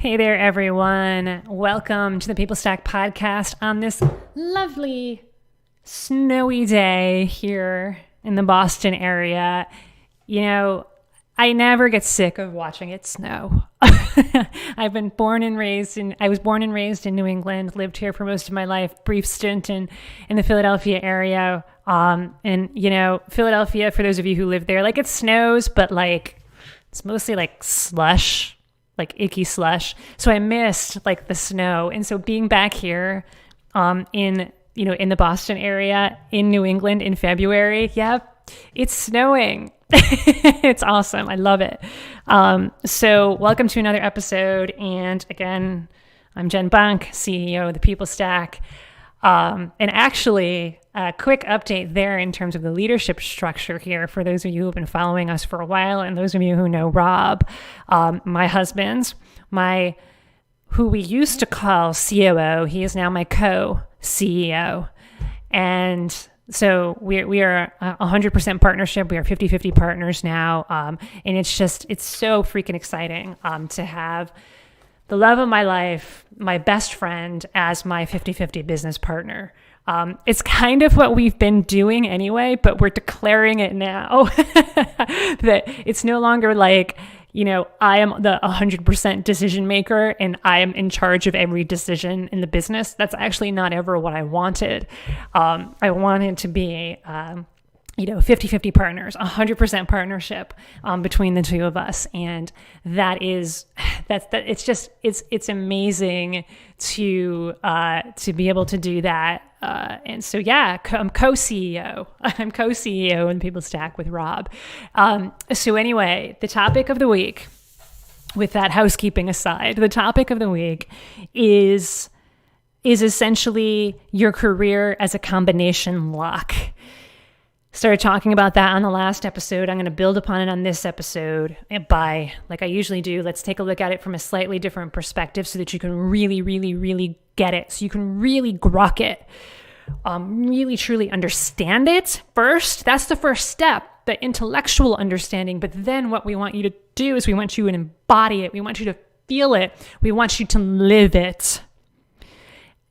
Hey there, everyone. Welcome to the People Stack podcast on this lovely snowy day here in the Boston area. You know, I never get sick of watching it snow. I was born and raised in New England, lived here for most of my life, brief stint in the Philadelphia area. And you know, Philadelphia, for those of you who live there, like it snows, but like it's mostly like slush, like icky slush. So I missed like the snow. And so being back here in the Boston area in New England in February, yeah, it's snowing. It's awesome. I love it. So welcome to another episode. And again, I'm Jen Bunk, CEO of the People Stack. And actually, a quick update there in terms of the leadership structure here for those of you who have been following us for a while and those of you who know Rob, my husband, who we used to call COO, he is now my co-CEO. And so we are 100% partnership. We are 50-50 partners now. And it's so freaking exciting to have the love of my life, my best friend, as my 50-50 business partner. It's kind of what we've been doing anyway, but we're declaring it now that it's no longer like, you know, I am the 100% decision maker and I am in charge of every decision in the business. That's actually not ever what I wanted. I wanted to be 50-50 partners, 100% partnership between the two of us. And it's amazing to be able to do that. And so, yeah, I'm co-CEO. I'm co-CEO in People Stack with Rob. So anyway, the topic of the week, with that housekeeping aside, the topic of the week is essentially your career as a combination lock. Started talking about that on the last episode. I'm going to build upon it on this episode by, like I usually do, let's take a look at it from a slightly different perspective so that you can really, really, really get it. So you can really grok it, really, truly understand it first. That's the first step, the intellectual understanding. But then what we want you to do is we want you to embody it. We want you to feel it. We want you to live it.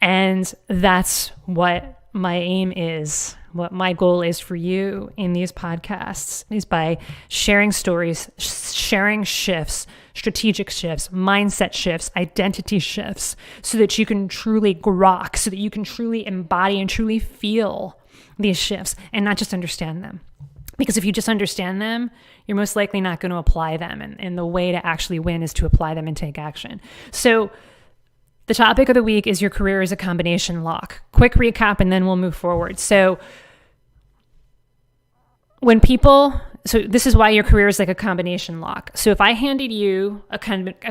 And that's what my aim is. What my goal is for you in these podcasts is by sharing stories, sharing shifts, strategic shifts, mindset shifts, identity shifts, so that you can truly grok, so that you can truly embody and truly feel these shifts and not just understand them. Because if you just understand them, you're most likely not going to apply them. And the way to actually win is to apply them and take action. So the topic of the week is your career as a combination lock. Quick recap, and then we'll move forward. So this is why your career is like a combination lock. So if I handed you a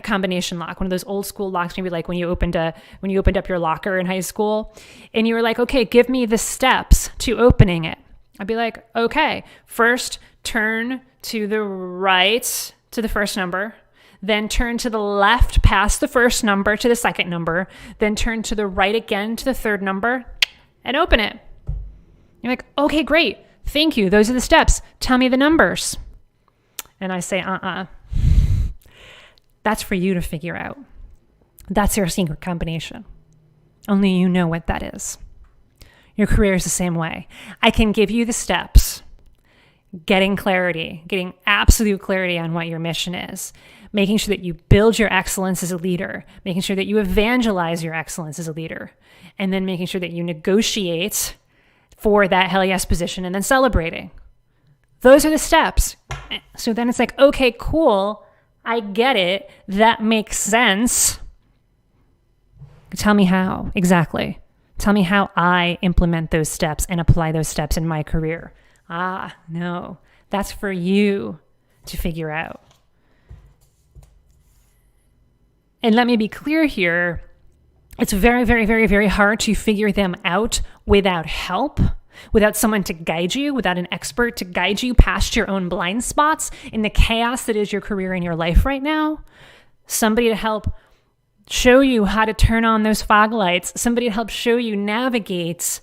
combination lock, one of those old school locks, maybe like when you opened up your locker in high school, and you were like, okay, give me the steps to opening it. I'd be like, okay, first turn to the right to the first number. Then turn to the left past the first number to the second number, then turn to the right again to the third number and open it. You're like, okay, great. Thank you. Those are the steps. Tell me the numbers. And I say, that's for you to figure out. That's your secret combination. Only you know what that is. Your career is the same way. I can give you the steps, getting absolute clarity on what your mission is, making sure that you build your excellence as a leader, making sure that you evangelize your excellence as a leader, and then making sure that you negotiate for that hell yes position and then celebrating. Those are the steps. So then it's like, okay, cool. I get it. That makes sense. Tell me how exactly. Tell me how I implement those steps and apply those steps in my career. No, that's for you to figure out. And let me be clear here. It's very, very, very, very hard to figure them out without help, without someone to guide you, without an expert to guide you past your own blind spots in the chaos that is your career and your life right now. Somebody to help show you how to turn on those fog lights. Somebody to help show you navigate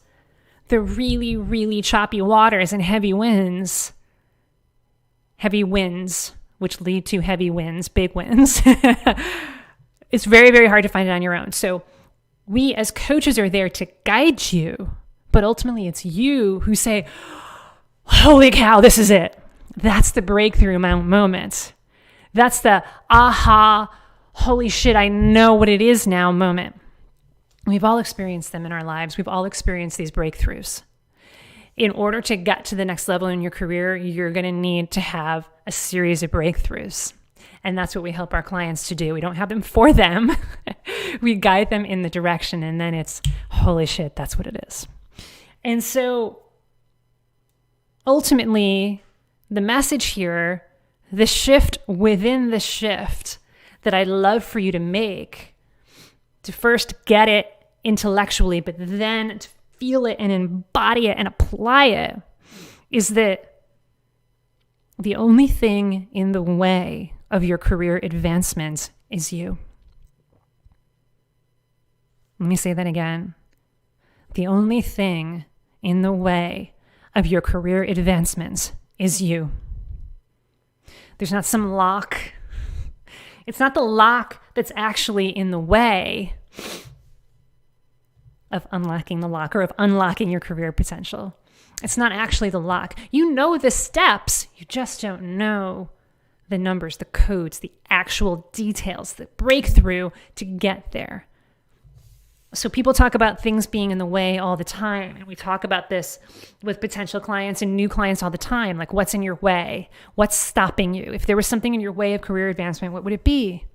the really, really choppy waters and heavy winds, which lead to heavy winds, big winds. It's very, very hard to find it on your own. So we as coaches are there to guide you, but ultimately it's you who say, holy cow, this is it. That's the breakthrough moment. That's the aha, holy shit, I know what it is now moment. We've all experienced them in our lives. We've all experienced these breakthroughs. In order to get to the next level in your career, you're going to need to have a series of breakthroughs. And that's what we help our clients to do. We don't have them for them. We guide them in the direction, and then it's, holy shit, that's what it is. And so ultimately, the message here, the shift within the shift that I'd love for you to make, to first get it intellectually, but then to feel it and embody it and apply it, is that the only thing in the way of your career advancement is you. Let me say that again. The only thing in the way of your career advancement is you. There's not some lock. It's not the lock that's actually in the way of unlocking the lock or of unlocking your career potential. It's not actually the lock. You know the steps, you just don't know the numbers, the codes, the actual details, the breakthrough to get there. So people talk about things being in the way all the time. And we talk about this with potential clients and new clients all the time. Like, what's in your way? What's stopping you? If there was something in your way of career advancement, what would it be?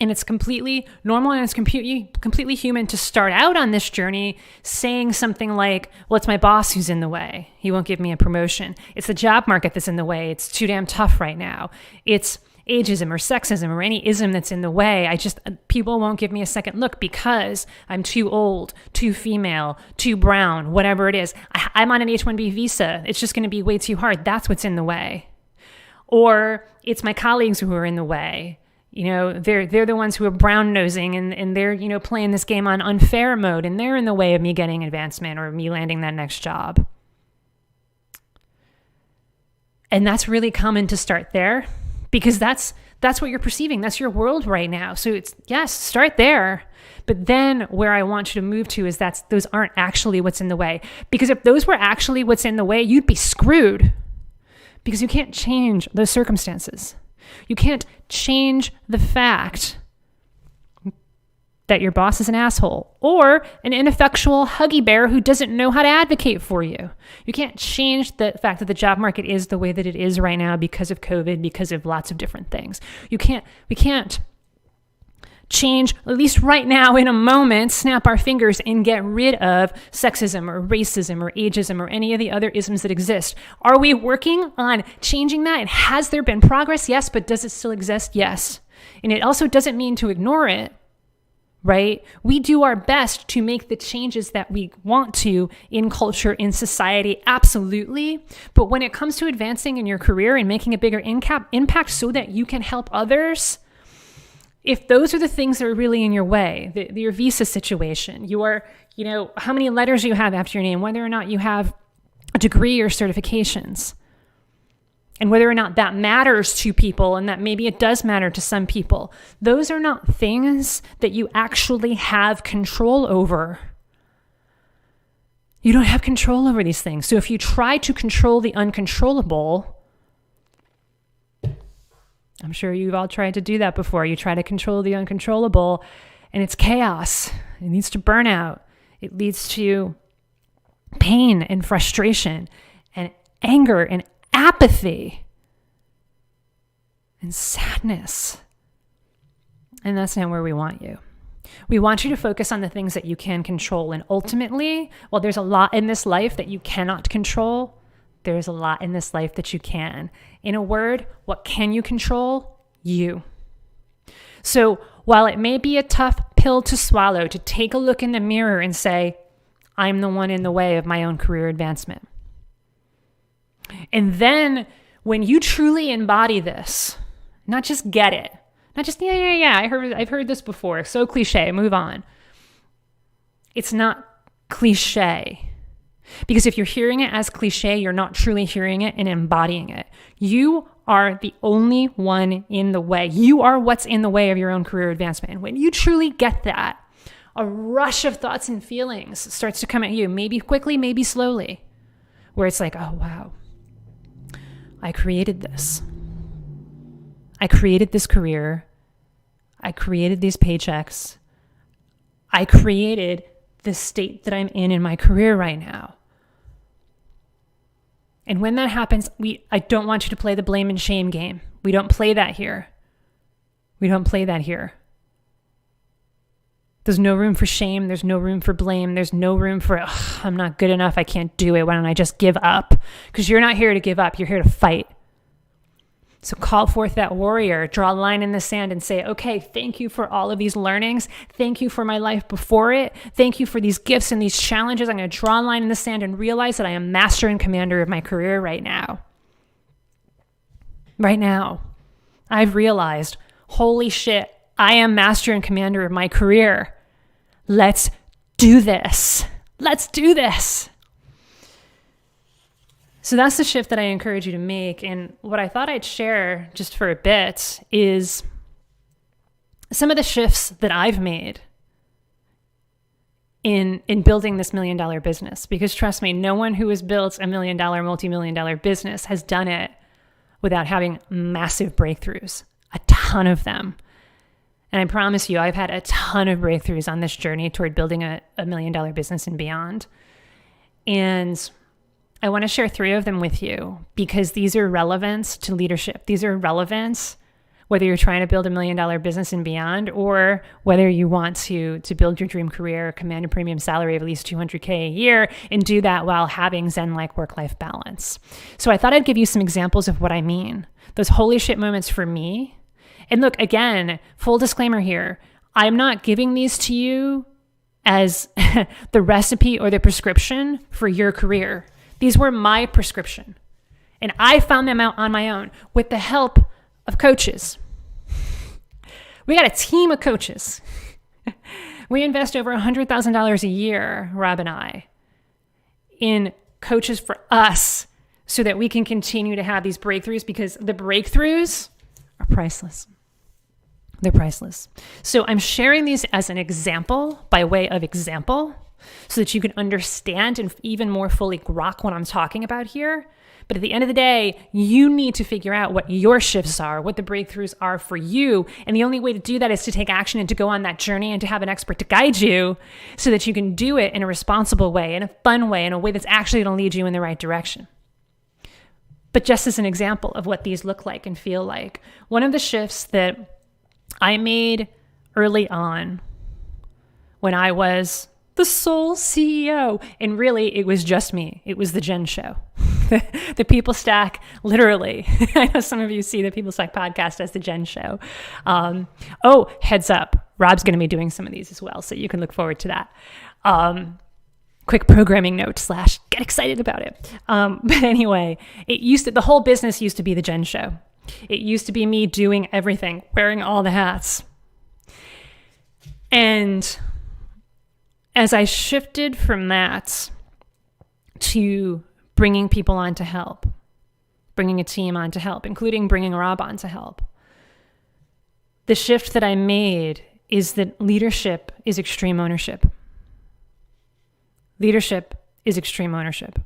And it's completely normal and it's completely human to start out on this journey saying something like, well, it's my boss who's in the way. He won't give me a promotion. It's the job market that's in the way. It's too damn tough right now. It's ageism or sexism or any ism that's in the way. People won't give me a second look because I'm too old, too female, too brown, whatever it is. I'm on an H-1B visa. It's just going to be way too hard. That's what's in the way. Or it's my colleagues who are in the way. You know, they're the ones who are brown nosing and they're, you know, playing this game on unfair mode and they're in the way of me getting advancement or me landing that next job. And that's really common to start there because that's what you're perceiving. That's your world right now. So it's, yes, start there. But then where I want you to move to is those aren't actually what's in the way. Because if those were actually what's in the way, you'd be screwed because you can't change those circumstances. You can't change the fact that your boss is an asshole or an ineffectual huggy bear who doesn't know how to advocate for you. You can't change the fact that the job market is the way that it is right now because of COVID, because of lots of different things. We can't change, at least right now in a moment, snap our fingers and get rid of sexism or racism or ageism or any of the other isms that exist. Are we working on changing that? And has there been progress? Yes, but does it still exist? Yes. And it also doesn't mean to ignore it, right? We do our best to make the changes that we want to in culture, in society, absolutely. But when it comes to advancing in your career and making a bigger impact so that you can help others, if those are the things that are really in your way, your visa situation, how many letters you have after your name, whether or not you have a degree or certifications, and whether or not that matters to people and that maybe it does matter to some people, those are not things that you actually have control over. You don't have control over these things. So if you try to control the uncontrollable, I'm sure you've all tried to do that before. You try to control the uncontrollable and it's chaos. It leads to burnout. It leads to pain and frustration and anger and apathy and sadness. And that's not where we want you. We want you to focus on the things that you can control. And ultimately, while there's a lot in this life that you cannot control, there's a lot in this life that you can. In a word, what can you control? You. So while it may be a tough pill to swallow, to take a look in the mirror and say, I'm the one in the way of my own career advancement. And then when you truly embody this, not just get it, not just, I've heard this before, so cliche, move on. It's not cliche. Because if you're hearing it as cliche, you're not truly hearing it and embodying it. You are the only one in the way. You are what's in the way of your own career advancement. And when you truly get that, a rush of thoughts and feelings starts to come at you, maybe quickly, maybe slowly, where it's like, oh, wow, I created this. I created this career. I created these paychecks. I created the state that I'm in my career right now. And when that happens, I don't want you to play the blame and shame game. We don't play that here. We don't play that here. There's no room for shame. There's no room for blame. There's no room for, I'm not good enough. I can't do it. Why don't I just give up? Because you're not here to give up. You're here to fight. So call forth that warrior, draw a line in the sand and say, okay, thank you for all of these learnings. Thank you for my life before it. Thank you for these gifts and these challenges. I'm going to draw a line in the sand and realize that I am master and commander of my career right now. Right now, I've realized, holy shit, I am master and commander of my career. Let's do this. Let's do this. So that's the shift that I encourage you to make. And what I thought I'd share just for a bit is some of the shifts that I've made in building this $1 million business. Because trust me, no one who has built a $1 million, multi-million-dollar business has done it without having massive breakthroughs, a ton of them. And I promise you, I've had a ton of breakthroughs on this journey toward building a $1 million business and beyond. And I want to share 3 of them with you because these are relevant to leadership. These are relevant whether you're trying to build $1 million business and beyond, or whether you want to build your dream career, command a premium salary of at least $200K a year, and do that while having Zen-like work-life balance. So I thought I'd give you some examples of what I mean. Those holy shit moments for me. And look, again, full disclaimer here, I'm not giving these to you as the recipe or the prescription for your career. These were my prescription. And I found them out on my own with the help of coaches. We got a team of coaches. We invest over $100,000 a year, Rob and I, in coaches for us so that we can continue to have these breakthroughs, because the breakthroughs are priceless. They're priceless. So I'm sharing these as an example, by way of example, so that you can understand and even more fully grok what I'm talking about here. But at the end of the day, you need to figure out what your shifts are, what the breakthroughs are for you. And the only way to do that is to take action and to go on that journey and to have an expert to guide you so that you can do it in a responsible way, in a fun way, in a way that's actually going to lead you in the right direction. But just as an example of what these look like and feel like, one of the shifts that I made early on when I was the sole CEO, and really it was just me. It was the Jen Show. The People Stack, literally. I know some of you see the People Stack podcast as the Jen Show. Heads up, Rob's going to be doing some of these as well, so you can look forward to that. Quick programming note / get excited about it. But anyway, the whole business used to be the Jen Show. It used to be me doing everything, wearing all the hats. And as I shifted from that to bringing people on to help, bringing a team on to help, including bringing Rob on to help, the shift that I made is that leadership is extreme ownership. Leadership is extreme ownership.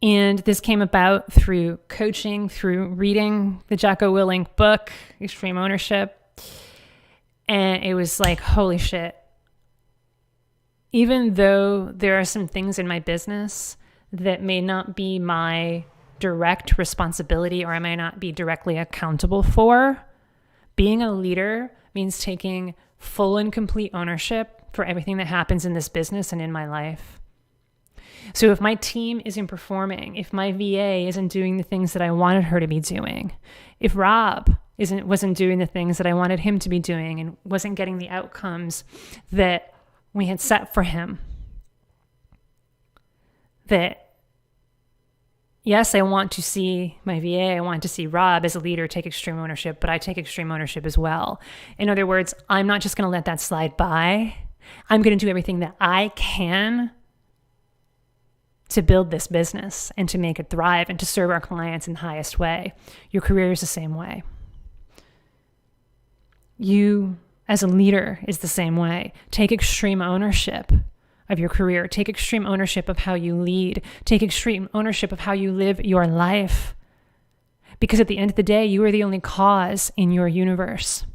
And this came about through coaching, through reading the Jocko Willink book, Extreme Ownership. And it was like, holy shit. Even though there are some things in my business that may not be my direct responsibility or I may not be directly accountable for, being a leader means taking full and complete ownership for everything that happens in this business and in my life. So if my team isn't performing, if my VA isn't doing the things that I wanted her to be doing, if Rob wasn't doing the things that I wanted him to be doing and wasn't getting the outcomes that we had set for him, that yes, I want to see my VA, I want to see Rob as a leader take extreme ownership, but I take extreme ownership as well. In other words, I'm not just going to let that slide by. I'm going to do everything that I can to build this business and to make it thrive and to serve our clients in the highest way. Your career is the same way. You, as a leader, is the same way. Take extreme ownership of your career. Take extreme ownership of how you lead. Take extreme ownership of how you live your life. Because at the end of the day, you are the only cause in your universe.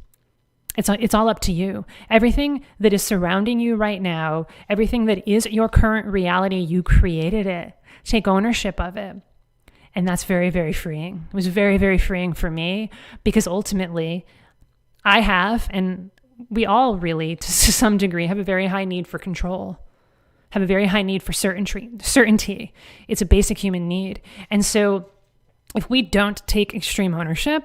It's all up to you. Everything that is surrounding you right now, everything that is your current reality, you created it. Take ownership of it. And that's very, very freeing. It was very, very freeing for me because ultimately I have, and we all really, to some degree, have a very high need for control, have a very high need for certainty. It's a basic human need. And so if we don't take extreme ownership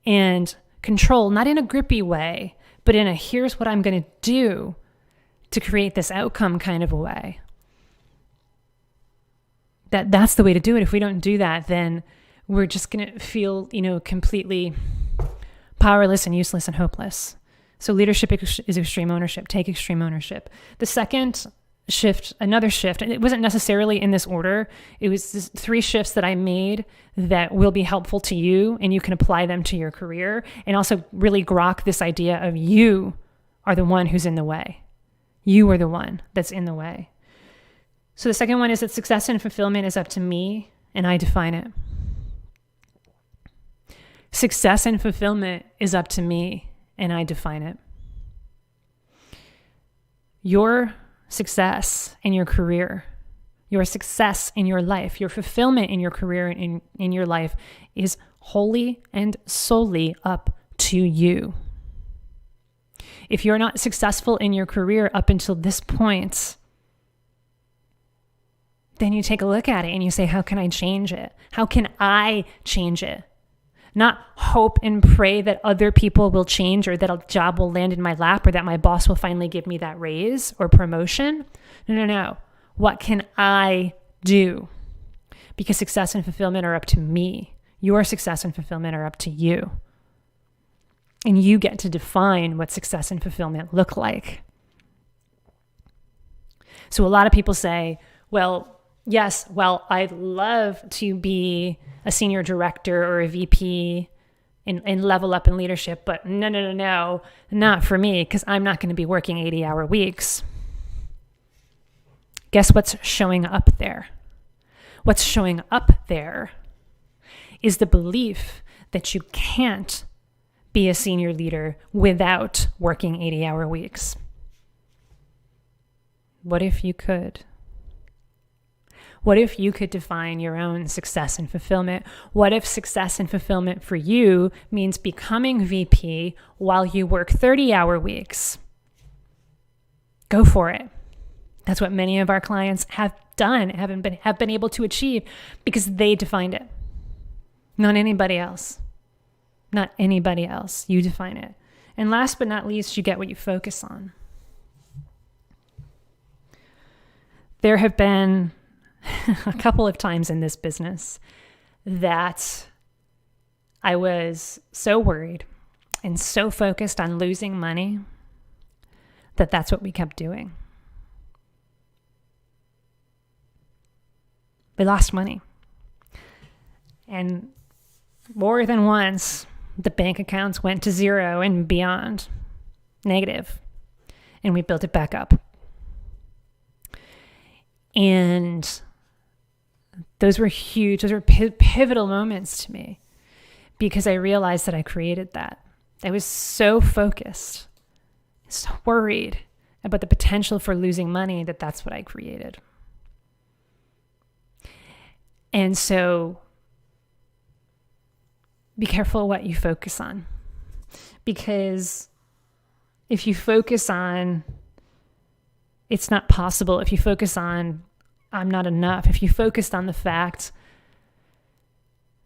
and control, not in a grippy way, but in a here's what I'm going to do to create this outcome kind of a way, that's the way to do it. If we don't do that, then we're just going to feel, completely powerless and useless and hopeless. So leadership is extreme ownership. Take extreme ownership. The second shift, another shift, and it wasn't necessarily in this order. It was 3 shifts that I made that will be helpful to you, and you can apply them to your career and also really grok this idea of you are the one who's in the way. You are the one that's in the way. So the second one is that success and fulfillment is up to me, and I define it. Success and fulfillment is up to me, and I define it. Your success in your career, your success in your life, your fulfillment in your career and in your life is wholly and solely up to you. If you're not successful in your career up until this point, then you take a look at it and you say, how can I change it? How can I change it? Not hope and pray that other people will change or that a job will land in my lap or that my boss will finally give me that raise or promotion. No. What can I do? Because success and fulfillment are up to me. Your success and fulfillment are up to you. And you get to define what success and fulfillment look like. So a lot of people say, I'd love to be a senior director or a VP and level up in leadership, but no, not for me, because I'm not going to be working 80-hour weeks. Guess what's showing up there? What's showing up there is the belief that you can't be a senior leader without working 80-hour weeks. What if you could? What if you could define your own success and fulfillment? What if success and fulfillment for you means becoming VP while you work 30-hour weeks? Go for it. That's what many of our clients have done, have been able to achieve because they defined it. Not anybody else. Not anybody else. You define it. And last but not least, you get what you focus on. There have been a couple of times in this business that I was so worried and so focused on losing money that that's what we kept doing. We lost money. And more than once, the bank accounts went to zero and beyond, negative. And we built it back up. And those were huge. Those were pivotal moments to me because I realized that I created that. I was so focused, so worried about the potential for losing money that that's what I created. And so be careful what you focus on, because if you focus on it's not possible, if you focus on I'm not enough, if you focused on the fact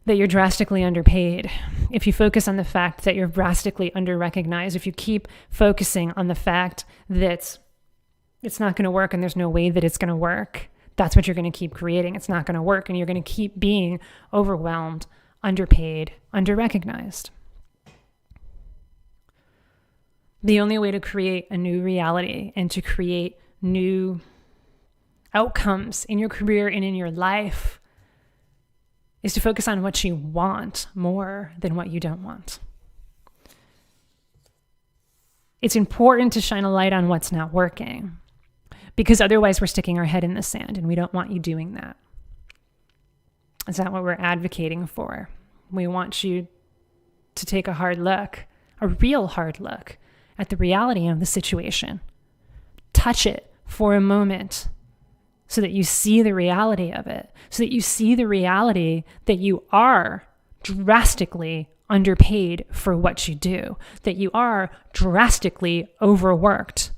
that you're drastically underpaid, if you focus on the fact that you're drastically under-recognized, if you keep focusing on the fact that it's not going to work and there's no way that it's going to work, that's what you're going to keep creating. It's not going to work and you're going to keep being overwhelmed, underpaid, under-recognized. The only way to create a new reality and to create new outcomes in your career and in your life is to focus on what you want more than what you don't want. It's important to shine a light on what's not working, because otherwise we're sticking our head in the sand, and we don't want you doing that. It's not what we're advocating for. We want you to take a hard look, a real hard look at the reality of the situation. Touch it for a moment so that you see the reality of it, so that you see the reality that you are drastically underpaid for what you do, that you are drastically overworked,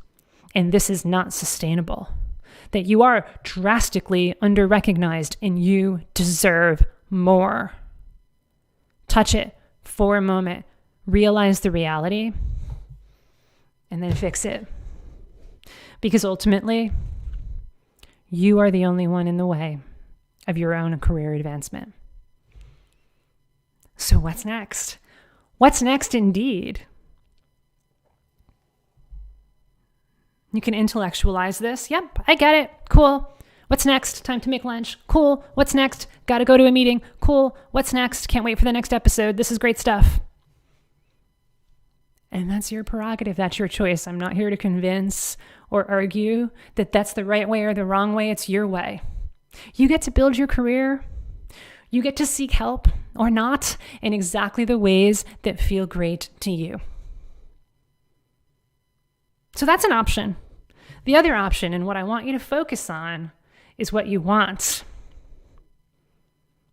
and this is not sustainable, that you are drastically underrecognized and you deserve more. Touch it for a moment, realize the reality, and then fix it. Because ultimately, you are the only one in the way of your own career advancement. So what's next? What's next indeed? You can intellectualize this. Yep, I get it. Cool. What's next? Time to make lunch. Cool. What's next? Got to go to a meeting. Cool. What's next? Can't wait for the next episode. This is great stuff. And that's your prerogative. That's your choice. I'm not here to convince or argue that that's the right way or the wrong way. It's your way. You get to build your career. You get to seek help or not in exactly the ways that feel great to you. So that's an option. The other option, and what I want you to focus on, is what you want.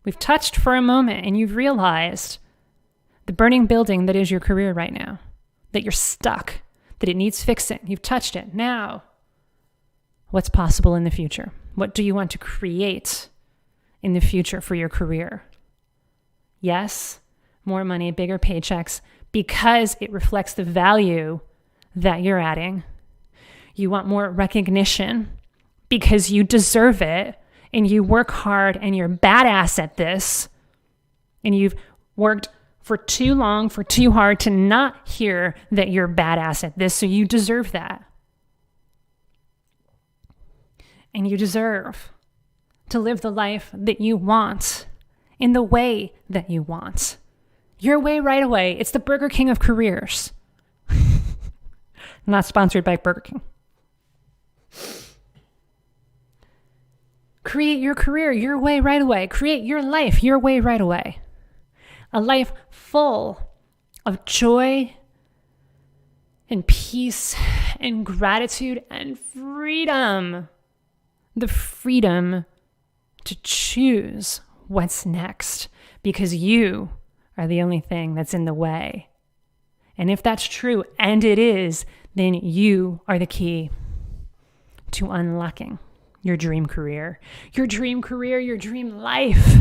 We've touched for a moment and you've realized the burning building that is your career right now, that you're stuck, that it needs fixing. You've touched it. Now, what's possible in the future? What do you want to create in the future for your career? Yes, more money, bigger paychecks, because it reflects the value that you're adding. You want more recognition because you deserve it and you work hard and you're badass at this and you've worked for too long, for too hard to not hear that you're badass at this, so you deserve that. And you deserve to live the life that you want in the way that you want. Your way, right away. It's the Burger King of careers. Not sponsored by Burger King. Create your career your way, right away. Create your life your way, right away. A life full of joy and peace and gratitude and freedom. The freedom to choose what's next, because you are the only thing that's in the way. And if that's true, and it is, then you are the key to unlocking your dream career, your dream life.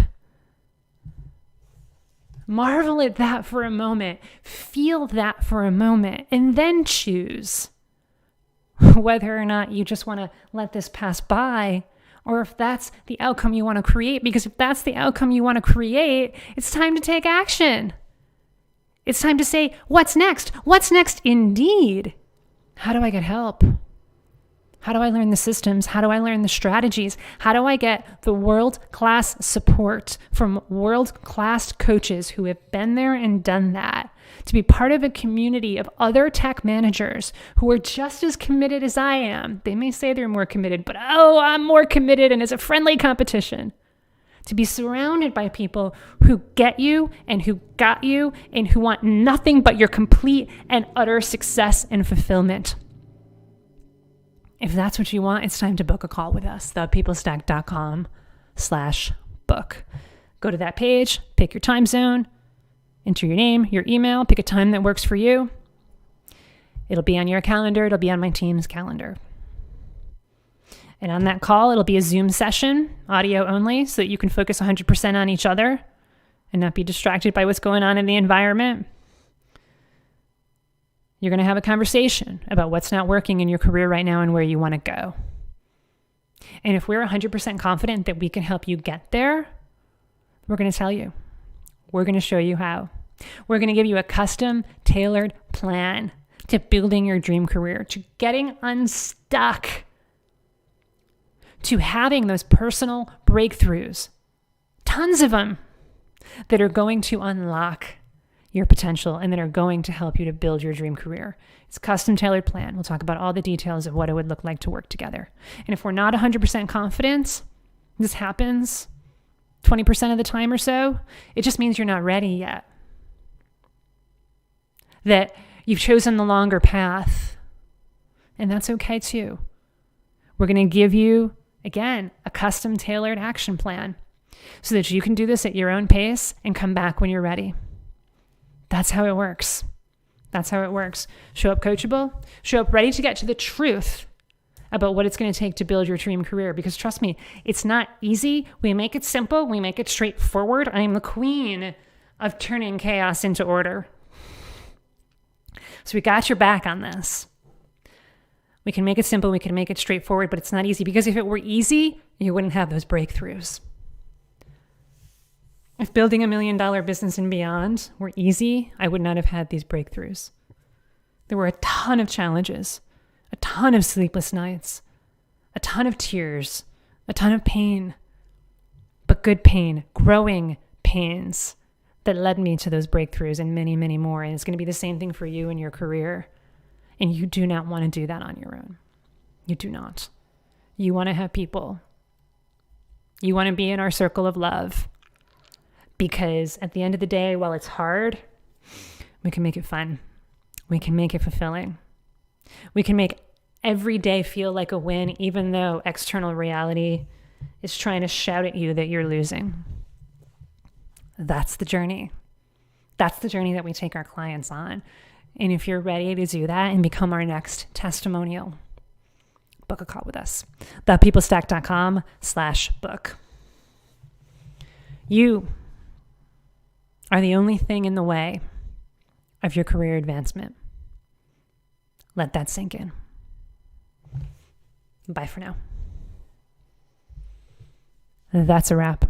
Marvel at that for a moment, feel that for a moment, and then choose whether or not you just want to let this pass by, or if that's the outcome you want to create. Because if that's the outcome you want to create, it's time to take action. It's time to say, what's next? What's next indeed? How do I get help? How do I learn the systems? How do I learn the strategies? How do I get the world-class support from world-class coaches who have been there and done that, to be part of a community of other tech managers who are just as committed as I am? They may say they're more committed, but I'm more committed, and it's a friendly competition. To be surrounded by people who get you and who got you and who want nothing but your complete and utter success and fulfillment. If that's what you want, it's time to book a call with us, thepeoplestack.com/book. Go to that page, pick your time zone, enter your name, your email, pick a time that works for you. It'll be on your calendar. It'll be on my team's calendar. And on that call, it'll be a Zoom session, audio only, so that you can focus 100% on each other and not be distracted by what's going on in the environment. You're going to have a conversation about what's not working in your career right now and where you want to go. And if we're 100% confident that we can help you get there, we're going to tell you. We're going to show you how. We're going to give you a custom, tailored plan to building your dream career, to getting unstuck, to having those personal breakthroughs, tons of them, that are going to unlock your potential and that are going to help you to build your dream career. It's a custom tailored plan. We'll talk about all the details of what it would look like to work together. And if we're not 100% confident this happens 20% of the time or so, it just means you're not ready yet. That you've chosen the longer path, and that's okay too. We're going to give you, again, a custom tailored action plan so that you can do this at your own pace and come back when you're ready. That's how it works. That's how it works. Show up coachable, show up ready to get to the truth about what it's going to take to build your dream career. Because trust me, it's not easy. We make it simple. We make it straightforward. I am the queen of turning chaos into order. So we got your back on this. We can make it simple. We can make it straightforward, but it's not easy, because if it were easy, you wouldn't have those breakthroughs. If building $1 million business and beyond were easy, I would not have had these breakthroughs. There were a ton of challenges, a ton of sleepless nights, a ton of tears, a ton of pain, but good pain, growing pains that led me to those breakthroughs and many, many more. And it's going to be the same thing for you in your career. And you do not want to do that on your own. You do not. You want to have people. You want to be in our circle of love. Because at the end of the day, while it's hard, we can make it fun. We can make it fulfilling. We can make every day feel like a win, even though external reality is trying to shout at you that you're losing. That's the journey. That's the journey that we take our clients on. And if you're ready to do that and become our next testimonial, book a call with us. thepeoplestack.com/book. You are the only thing in the way of your career advancement. Let that sink in. Bye for now. That's a wrap.